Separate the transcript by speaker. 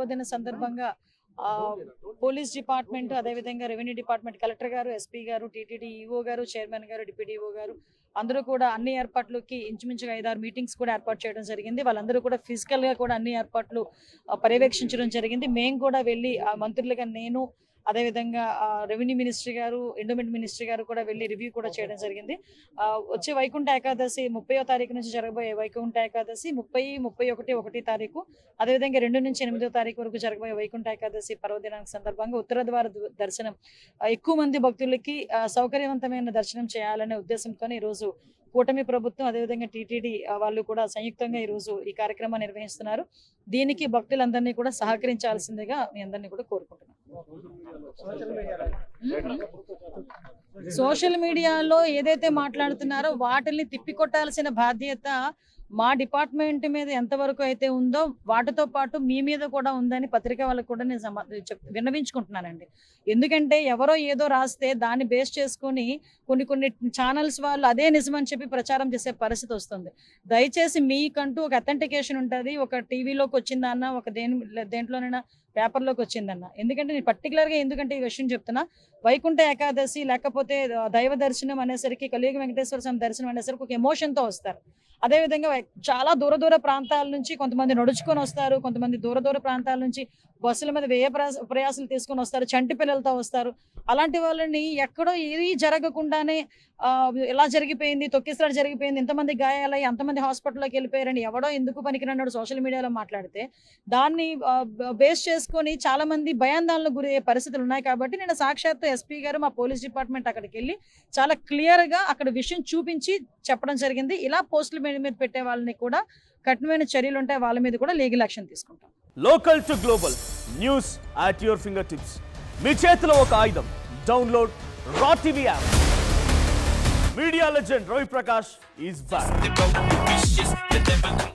Speaker 1: పర్వదిన సందర్భంగా police department, అదేవిధంగా revenue department, collector గారు, ఎస్పీ గారు, టీటీడీ ఈఓ గారు, చైర్మన్ గారు, డిప్యూటీ ఈఓ గారు అందరూ కూడా అన్ని ఏర్పాట్లకి ఇంచుమించుగా 5-6 మీటింగ్స్ కూడా ఏర్పాటు చేయడం జరిగింది. వాళ్ళందరూ కూడా ఫిజికల్ గా కూడా అన్ని ఏర్పాట్లు పర్యవేక్షించడం జరిగింది. మేము కూడా వెళ్ళి మంత్రులుగా నేను, అదేవిధంగా రెవెన్యూ మినిస్ట్రీ గారు, ఎండోమెంట్ మినిస్ట్రీ గారు కూడా వెళ్ళి రివ్యూ కూడా చేయడం జరిగింది. వచ్చే వైకుంఠ ఏకాదశి 30వ తారీఖు నుంచి జరగబోయే వైకుంఠ ఏకాదశి 30, 31, 1 తారీఖు, అదేవిధంగా 2 నుంచి 8వ తారీఖు వరకు జరగబోయే వైకుంఠ ఏకాదశి పర్వదినానికి సందర్భంగా ఉత్తర ద్వార దర్శనం ఎక్కువ మంది భక్తులకి సౌకర్యవంతమైన దర్శనం చేయాలనే ఉద్దేశంతో ఈరోజు కూటమి ప్రభుత్వం, అదేవిధంగా టీటీడీ వాళ్ళు కూడా సంయుక్తంగా ఈరోజు ఈ కార్యక్రమాన్ని నిర్వహిస్తున్నారు. దీనికి భక్తులందరినీ కూడా సహకరించాల్సిందిగా మీ అందరినీ కూడా కోరుకుంటున్నాను. సోషల్ మీడియాలో ఏదైతే మాట్లాడుతున్నారో వాటిని తిప్పికొట్టాల్సిన బాధ్యత మా డిపార్ట్మెంట్ మీద ఎంతవరకు అయితే ఉందో వాటితో పాటు మీ మీద కూడా ఉందని పత్రిక వాళ్ళకు కూడా నేను విన్నవించుకుంటున్నానండి. ఎందుకంటే ఎవరో ఏదో రాస్తే దాన్ని బేస్ చేసుకొని కొన్ని ఛానల్స్ వాళ్ళు అదే నిజమని చెప్పి ప్రచారం చేసే పరిస్థితి వస్తుంది. దయచేసి మీకంటూ ఒక అథెంటికేషన్ ఉంటుంది. ఒక టీవీలోకి వచ్చిందన్న, ఒక దేంట్లోనైనా పేపర్లోకి వచ్చిందన్న. ఎందుకంటే నేను పర్టికులర్గా ఎందుకంటే ఈ విషయం చెప్తున్నా, వైకుంఠ ఏకాదశి లేకపోతే దైవ దర్శనం అనేసరికి, కలియుగ వెంకటేశ్వర స్వామి దర్శనం అనేసరికి ఒక ఎమోషన్తో వస్తారు. అదేవిధంగా చాలా దూర ప్రాంతాల నుంచి కొంతమంది నడుచుకొని వస్తారు, కొంతమంది దూర ప్రాంతాల నుంచి బస్సుల మీద ప్రయాసాలు తీసుకొని వస్తారు, చంటి పిల్లలతో వస్తారు. అలాంటి వాళ్ళని ఎక్కడో ఏది జరగకుండానే ఎలా జరిగిపోయింది, తొక్కిసలాట జరిగిపోయింది, ఇంతమంది గాయాలయ్యి అంతమంది హాస్పిటల్లోకి వెళ్ళిపోయారని ఎవడో ఎందుకు పనికిరన్నాడు సోషల్ మీడియాలో మాట్లాడితే దాన్ని బేస్ చేసుకొని చాలా మంది భయాందోళనకు గురయ్యే పరిస్థితులు ఉన్నాయి. కాబట్టి నేను సాక్షాత్తు ఎస్పీ గారు, మా పోలీస్ డిపార్ట్మెంట్ అక్కడికి వెళ్ళి చాలా క్లియర్గా అక్కడ విషయం చూపించి చెప్పడం జరిగింది. ఇలా పోస్టుల మీద పెట్టే వాళ్ళని కూడా కఠినమైన చర్యలు ఉంటాయి, వాళ్ళ మీద కూడా లీగల్ యాక్షన్ తీసుకుంటాం.
Speaker 2: Local to global news at your finger tips. మీ చేతిలో ఒక ఆయుధం. Download Raw TV app. Media legend Ravi Prakash is back.